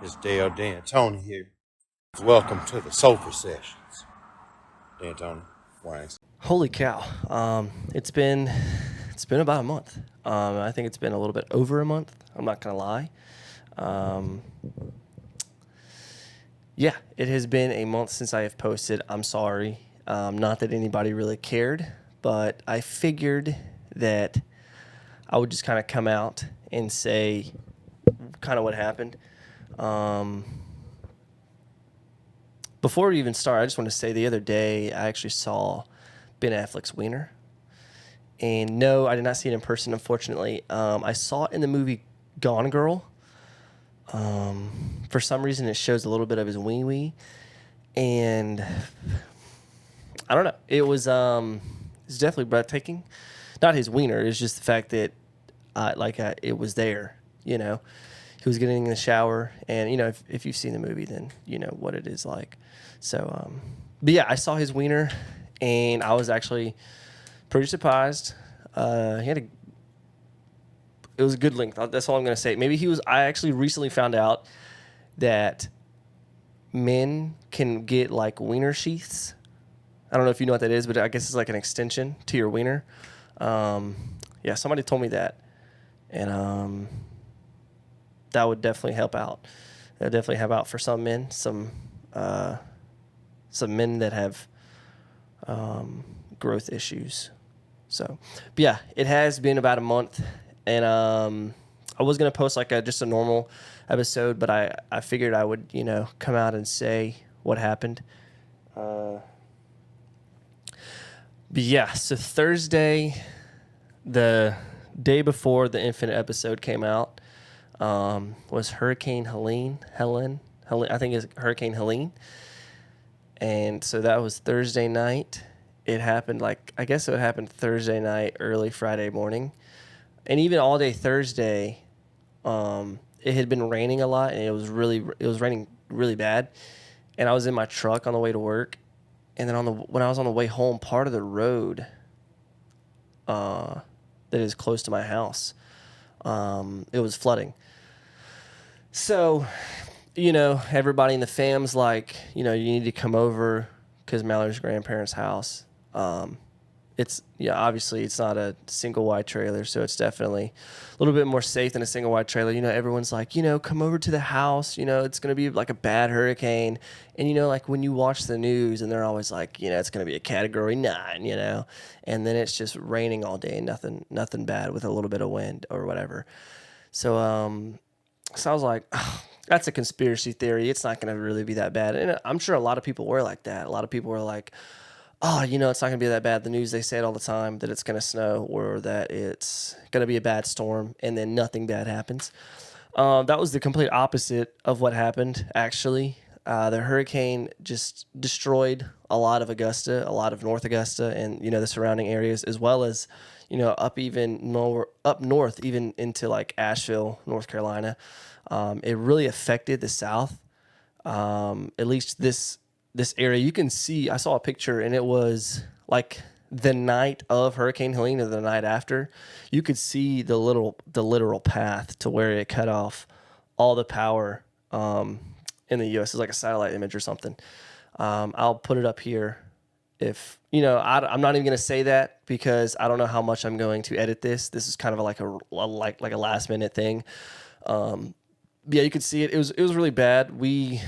It's Dale D'Antoni here. Welcome to the Sofa Sessions. D'Antoni, Wayne. Holy cow! It's been about a month. I think it's been a little bit over a month. I'm not gonna lie. Um, yeah, it has been a month since I have posted. I'm sorry. Not that anybody really cared, but I figured that I would just kind of come out and say kind of what happened. Um, Before we even start, I just want to say the other day I actually saw Ben Affleck's Wiener. And no, I did not see it in person, unfortunately. I saw it in the movie Gone Girl. For some reason, it shows a little bit of his wee wee, and I don't know. It's definitely breathtaking. Not his wiener. It's just the fact that, it was there. You know, he was getting in the shower, and if you've seen the movie, then you know what it is like. So, but yeah, I saw his wiener, and I was actually pretty surprised. It was a good length. That's all I'm going to say. Maybe he was. I actually recently found out that men can get like wiener sheaths. I don't know if you know what that is, but I guess it's like an extension to your wiener. Um, yeah, somebody told me that, and that would definitely help out. That would definitely help out for some men, some men that have growth issues. So, but yeah, it has been about a month, and I was gonna post like just a normal episode, but I figured I would come out and say what happened. But yeah, so Thursday, the day before the Infinite episode came out, was Hurricane Helene. I think it's Hurricane Helene, and so that was Thursday night. It happened I guess it happened Thursday night, early Friday morning, and even all day Thursday. It had been raining a lot, and it was raining really bad. And I was in my truck on the way to work, and then when I was on the way home, part of the road that is close to my house, it was flooding. So, everybody in the fam's like, you need to come over because Mallory's grandparents' house. It's obviously it's not a single wide trailer, so it's definitely a little bit more safe than a single wide trailer. Everyone's like, come over to the house. It's gonna be like a bad hurricane, and like when you watch the news, and they're always like, it's gonna be a Category 9, and then it's just raining all day, nothing bad with a little bit of wind or whatever. So I was like, oh, that's a conspiracy theory. It's not gonna really be that bad, and I'm sure a lot of people were like that. A lot of people were like, oh, it's not going to be that bad. The news, they say it all the time that it's going to snow or that it's going to be a bad storm, and then nothing bad happens. That was the complete opposite of what happened, actually. The hurricane just destroyed a lot of Augusta, a lot of North Augusta, and, the surrounding areas, as well as, up north, even into like Asheville, North Carolina. It really affected the South. At least this area. You can see, I saw a picture, and it was like the night of Hurricane Helene or the night after. You could see the literal path to where it cut off all the power in the U.S. It's like a satellite image or something. I'll put it up here. If I'm not even going to say that because I don't know how much I'm going to edit this. This is kind of like a last minute thing. Yeah, you could see it. It was really bad. We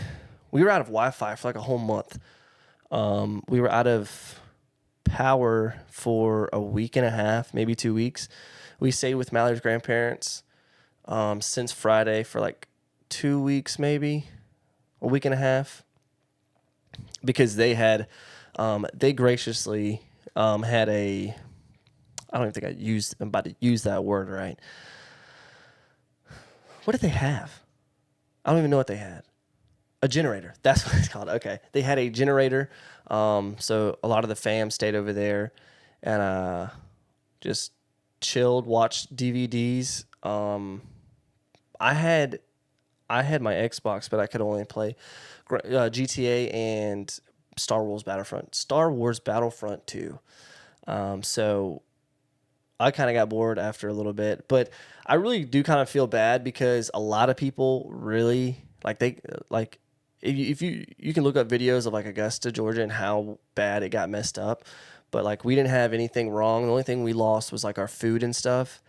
were out of Wi-Fi for like a whole month. We were out of power for a week and a half, maybe 2 weeks. We stayed with Mallory's grandparents since Friday for like 2 weeks, maybe a week and a half, because they graciously had a. I don't even think I'm about to use that word right. What did they have? I don't even know what they had. A generator. That's what it's called. Okay. They had a generator. So a lot of the fam stayed over there and just chilled, watched DVDs. I had my Xbox, but I could only play GTA and Star Wars Battlefront. Star Wars Battlefront 2. So I kind of got bored after a little bit, but I really do kind of feel bad because a lot of people really Like if you can look up videos of like Augusta, Georgia, and how bad it got messed up, but like we didn't have anything wrong. The only thing we lost was like our food and stuff,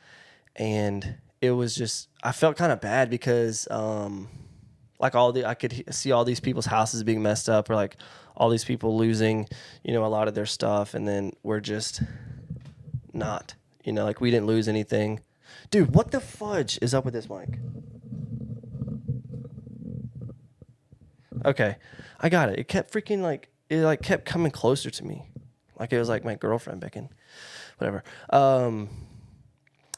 and it was just I felt kind of bad because like I could see all these people's houses being messed up, or like all these people losing, a lot of their stuff, and then we're just not, like we didn't lose anything. Dude, what the fudge is up with this mic? Okay, I got it. It kept freaking kept coming closer to me, like it was like my girlfriend beckoning, whatever. But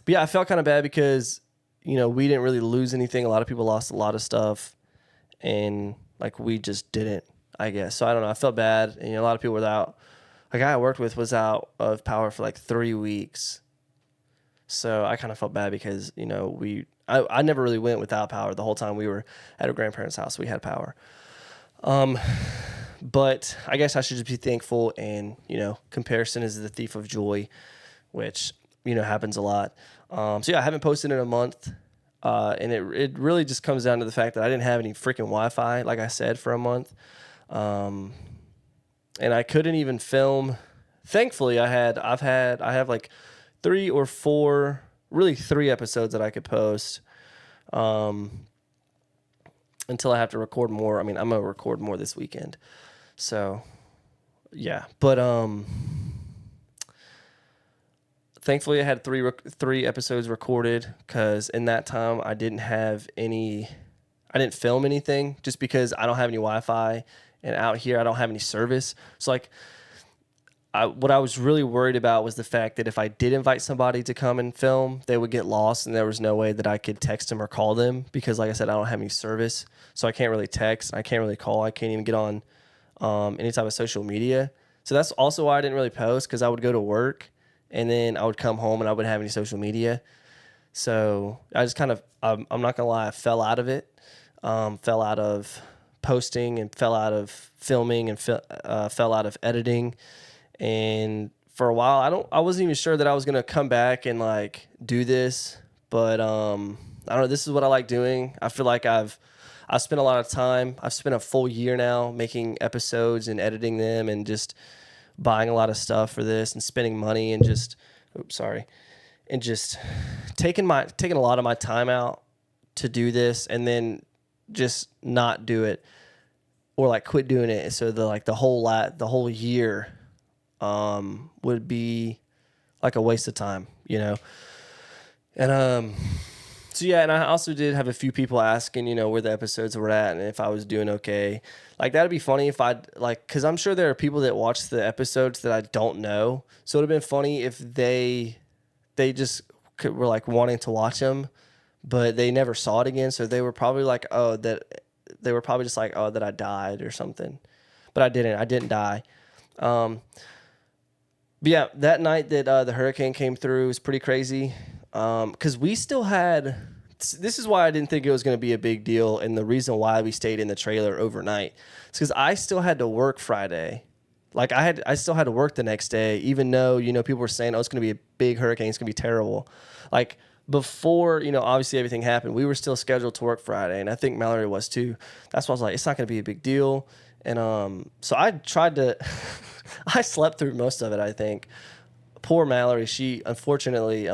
yeah, I felt kind of bad because we didn't really lose anything. A lot of people lost a lot of stuff, and like we just didn't, I guess. So I don't know. I felt bad, and a lot of people were out. A guy I worked with was out of power for like 3 weeks. So I kind of felt bad because I never really went without power the whole time we were at our grandparents' house. We had power. But I guess I should just be thankful, and comparison is the thief of joy, which happens a lot. So yeah, I haven't posted in a month, and it really just comes down to the fact that I didn't have any freaking Wi-Fi, like I said, for a month, and I couldn't even film. Thankfully, I have like 3 or 4, really 3 episodes that I could post. Until I have to record more. I mean, I'm gonna record more this weekend. So, yeah. But thankfully, I had 3 episodes recorded because in that time I didn't film anything just because I don't have any Wi-Fi, and out here I don't have any service. So like, what I was really worried about was the fact that if I did invite somebody to come and film, they would get lost, and there was no way that I could text them or call them because, like I said, I don't have any service. So I can't really text. I can't really call. I can't even get on any type of social media. So that's also why I didn't really post, because I would go to work, and then I would come home, and I wouldn't have any social media. So I just kind of, I'm not going to lie, I fell out of it, fell out of posting, and fell out of filming, and fell out of editing. And for a while, I wasn't even sure that I was gonna come back and like do this, but I don't know. This is what I like doing. I feel like I've spent a lot of time. I've spent a full year now making episodes and editing them, and just buying a lot of stuff for this, and spending money, and just and just taking a lot of my time out to do this, and then just not do it, or like quit doing it. So the whole year would be like a waste of time, And so yeah, and I also did have a few people asking, where the episodes were at and if I was doing okay. Like that'd be funny if because I'm sure there are people that watch the episodes that I don't know. So it'd have been funny if they just were like wanting to watch them, but they never saw it again. So they were probably like, they were probably just like, oh, that I died or something. But I didn't. I didn't die. But yeah, that night that the hurricane came through was pretty crazy, because we still had. This is why I didn't think it was going to be a big deal, and the reason why we stayed in the trailer overnight. It's because I still had to work Friday. Like I still had to work the next day, even though people were saying, "Oh, it's going to be a big hurricane. It's going to be terrible." Like before, obviously everything happened, we were still scheduled to work Friday, and I think Mallory was too. That's why I was like, "It's not going to be a big deal." And so I tried to. I slept through most of it, I think. Poor Mallory, she unfortunately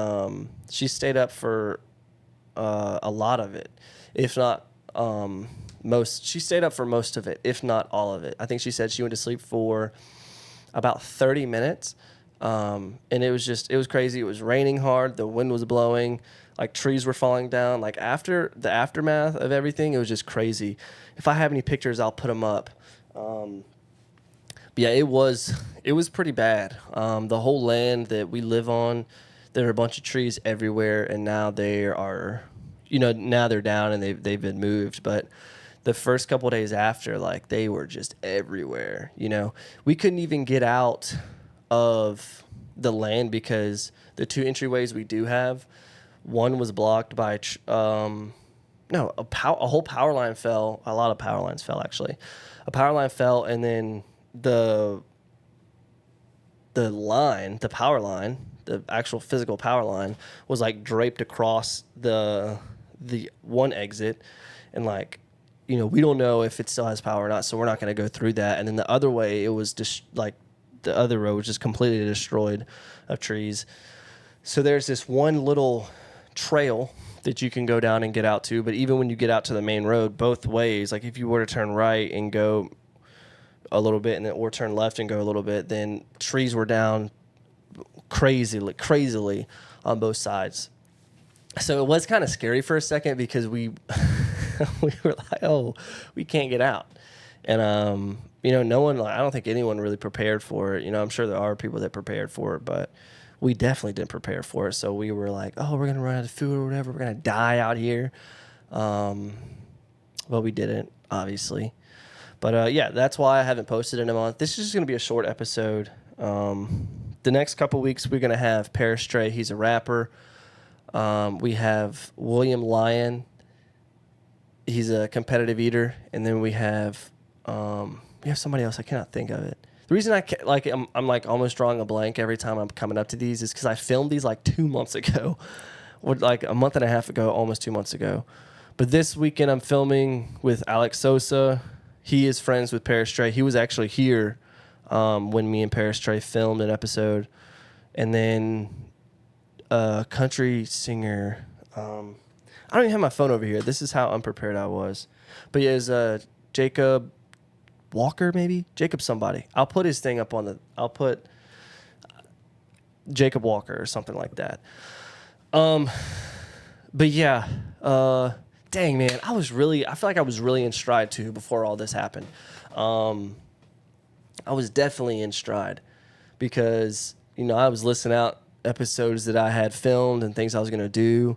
she stayed up for a lot of it, if not most. She stayed up for most of it, if not all of it. I think she said she went to sleep for about 30 minutes, and it was crazy. It was raining hard. The wind was blowing. Like trees were falling down. Like after the aftermath of everything, it was just crazy. If I have any pictures, I'll put them up. But yeah, it was pretty bad. The whole land that we live on, there are a bunch of trees everywhere, and now they are, now they're down and they've been moved. But the first couple of days after, like they were just everywhere. We couldn't even get out of the land because the 2 entryways we do have, one was blocked by a whole power line fell. A lot of power lines fell, actually. A power line fell, and then the power line, the actual physical power line, was like draped across the one exit, and like we don't know if it still has power or not, so we're not going to go through that. And then the other way, it was just like the other road was just completely destroyed of trees. So there's this one little trail that you can go down and get out to. But even when you get out to the main road, both ways, like if you were to turn right and go a little bit or turn left and go a little bit, then trees were down crazily on both sides. So it was kind of scary for a second because we we were like, oh, we can't get out. And, no one, I don't think anyone really prepared for it. I'm sure there are people that prepared for it, but we definitely didn't prepare for it. So we were like, oh, we're going to run out of food or whatever. We're going to die out here. But we didn't, obviously. But, that's why I haven't posted in a month. This is just going to be a short episode. The next couple weeks, we're going to have Paris Stray. He's a rapper. We have William Lyon. He's a competitive eater. And then we have somebody else. I cannot think of it. The reason I'm like almost drawing a blank every time I'm coming up to these is because I filmed these like 2 months ago, or like a month and a half ago, almost 2 months ago. But this weekend I'm filming with Alex Sosa. He is friends with Paris Stray. He was actually here when me and Paris Stray filmed an episode. And then a country singer. I don't even have my phone over here. This is how unprepared I was. But yeah, it's Jacob Walker, maybe? Jacob somebody. I'll put his thing up I'll put Jacob Walker or something like that. But yeah, dang, man, I feel like I was really in stride too before all this happened. I was definitely in stride because, I was listing out episodes that I had filmed and things I was going to do.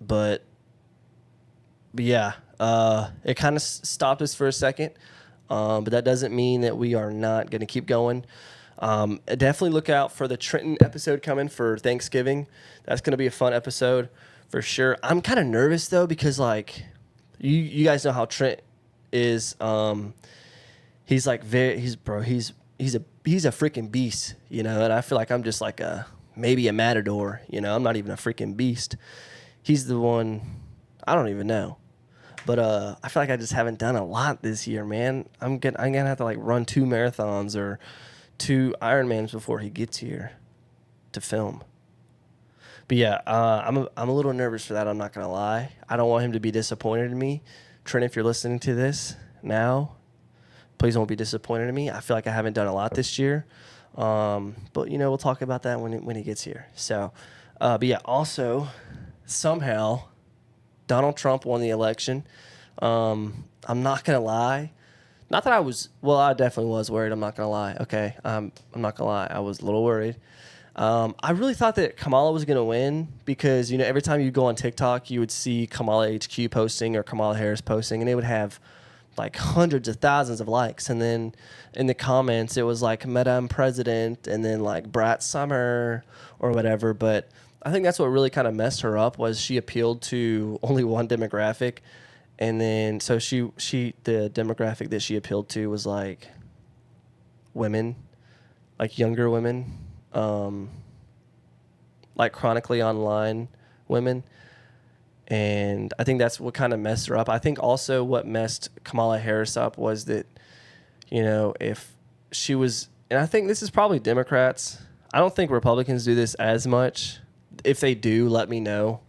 But yeah, it kind of stopped us for a second. But that doesn't mean that we are not going to keep going. Definitely look out for the Trenton episode coming for Thanksgiving. That's going to be a fun episode for sure. I'm kind of nervous though, because like you guys know how Trent is. He's like he's a freaking beast, and I feel like I'm just like maybe a matador, I'm not even a freaking beast. He's the one, I don't even know. But I feel like I just haven't done a lot this year, man. I'm gonna have to like run 2 marathons or 2 Ironmans before he gets here to film. But yeah, I'm a little nervous for that. I'm not gonna lie. I don't want him to be disappointed in me. Trent, if you're listening to this now, please don't be disappointed in me. I feel like I haven't done a lot this year, but we'll talk about that when he gets here. So, but yeah, also somehow Donald Trump won the election. I'm not gonna lie. Not that I was. Well, I definitely was worried. I'm not gonna lie. Okay, I'm not gonna lie. I was a little worried. I really thought that Kamala was gonna win because every time you go on TikTok, you would see Kamala HQ posting or Kamala Harris posting, and it would have like hundreds of thousands of likes. And then in the comments, it was like Madam President, and then like Brat Summer or whatever. But I think that's what really kind of messed her up was she appealed to only one demographic. And then so the demographic that she appealed to was like women, like younger women, like chronically online women. And I think that's what kind of messed her up. I think also what messed Kamala Harris up was that, if she was, and I think this is probably Democrats. I don't think Republicans do this as much. If they do, let me know.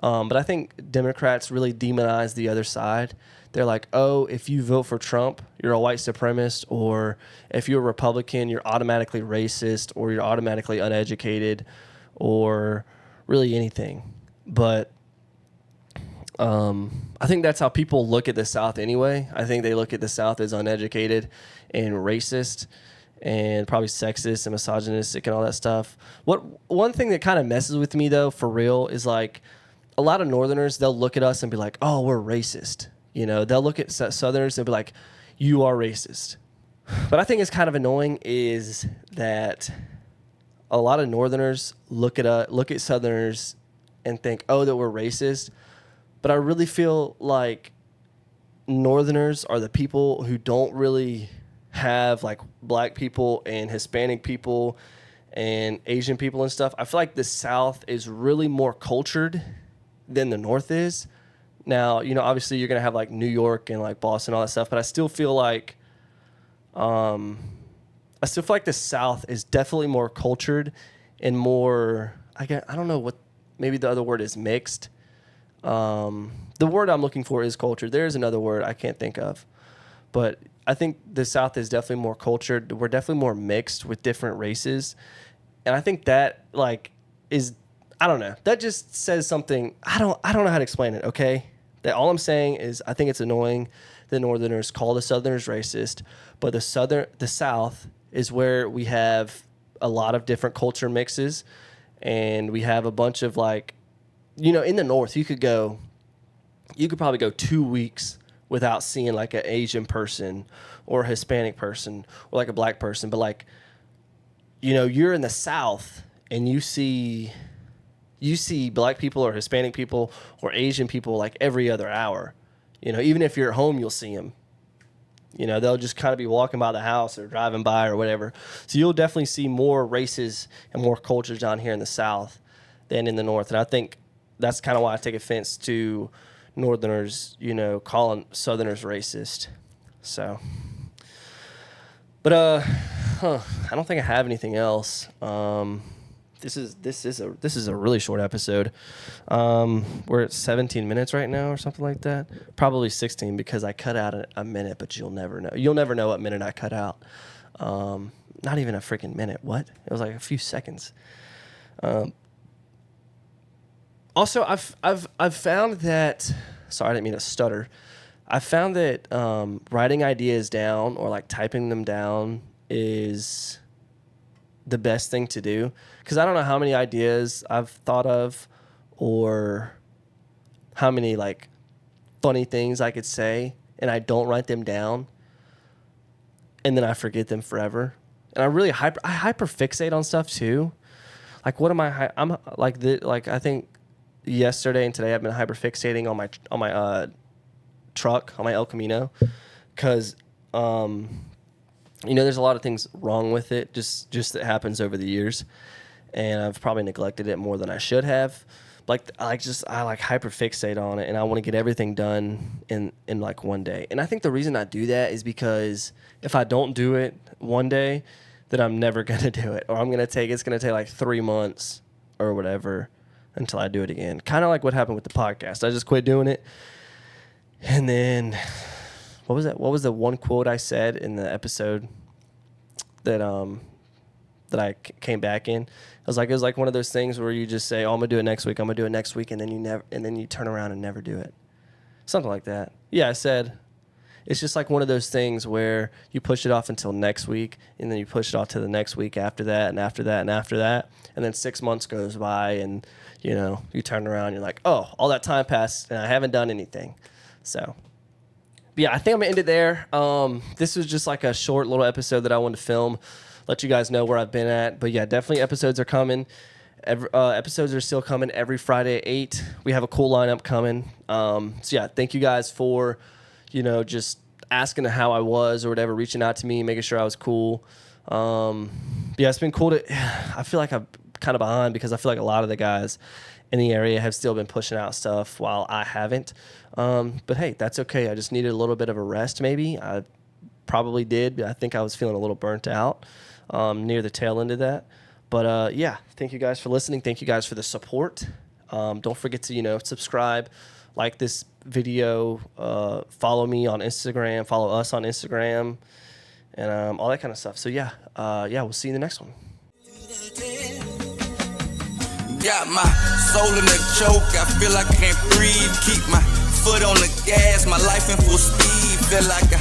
But I think Democrats really demonize the other side. They're like, oh, if you vote for Trump, you're a white supremacist, or if you're a Republican, you're automatically racist, or you're automatically uneducated, or really anything. But I think that's how people look at the South anyway. I think they look at the South as uneducated and racist and probably sexist and misogynistic and all that stuff. One thing that kind of messes with me, though, for real, is like a lot of Northerners, they'll look at us and be like, oh, we're racist. They'll look at Southerners and be like, you are racist. But I think it's kind of annoying is that a lot of Northerners look at Southerners and think, oh, that we're racist. But I really feel like Northerners are the people who don't really have like black people and Hispanic people and Asian people and stuff. I feel like the South is really more cultured than the North is. Now, you know, obviously you're going to have like New York and like Boston, all that stuff, but I still feel like the South is definitely more cultured and more, I don't know what, maybe the other word is mixed. The word I'm looking for is cultured. There is another word I can't think of, but I think the South is definitely more cultured. We're definitely more mixed with different races. And I think that like is, I don't know, that just says something. I don't know how to explain it. Okay. That all I'm saying is I think it's annoying that Northerners call the Southerners racist, but the South is where we have a lot of different culture mixes, and we have a bunch of like, you know, in the North, you could probably go 2 weeks without seeing like an Asian person or a Hispanic person or like a black person. But like, you know, you're in the South and you see black people or Hispanic people or Asian people like every other hour. You know, even if you're at home, you'll see them. You know, they'll just kind of be walking by the house or driving by or whatever. So you'll definitely see more races and more cultures down here in the South than in the North. And I think that's kind of why I take offense to Northerners, you know, calling Southerners racist. So, but I don't think I have anything else. This is a really short episode. We're at 17 minutes right now or something like that. Probably 16 because I cut out a minute, but you'll never know. You'll never know what minute I cut out. Not even a freaking minute. What? It was like a few seconds. Also, I've found that. Sorry, I didn't mean to stutter. I found that writing ideas down or like typing them down is the best thing to do, because I don't know how many ideas I've thought of or how many like funny things I could say, and I don't write them down, and then I forget them forever. And I really hyperfixate on stuff too. Like what am I? I'm like I think yesterday and today I've been hyperfixating on my truck, on my El Camino, because you know, there's a lot of things wrong with it, just that happens over the years, and I've probably neglected it more than I should have. Like I hyperfixate on it, and I want to get everything done in like one day. And I think the reason I do that is because if I don't do it one day, then I'm never gonna do it, or it's gonna take like 3 months or whatever until I do it again. Kind of like what happened with the podcast. I just quit doing it, and then. What was that? What was the one quote I said in the episode that I came back in? It was like one of those things where you just say, "Oh, I'm gonna do it next week. I'm gonna do it next week," and then you turn around and never do it. Something like that. Yeah, I said it's just like one of those things where you push it off until next week, and then you push it off to the next week after that, and after that, and after that, and then 6 months goes by, and you know you turn around, and you're like, "Oh, all that time passed, and I haven't done anything." So. Yeah, I think I'm going to end it there. This was just like a short little episode that I wanted to film, let you guys know where I've been at. But yeah, definitely episodes are coming. Episodes are still coming every Friday at 8. We have a cool lineup coming. So yeah, thank you guys for, you know, just asking how I was or whatever, reaching out to me, making sure I was cool. Yeah, it's been cool to, I feel like I'm kind of behind because I feel like a lot of the guys in the area have still been pushing out stuff while I haven't. But hey, that's okay. I just needed a little bit of a rest maybe. I probably did. I think I was feeling a little burnt out near the tail end of that. But yeah, thank you guys for listening. Thank you guys for the support. Don't forget to, you know, subscribe, like this video, follow me on Instagram, follow us on Instagram, and all that kind of stuff. So yeah, we'll see you in the next one. Got my soul in a choke, I feel like I can't breathe. Keep my foot on the gas, my life in full speed. Feel like I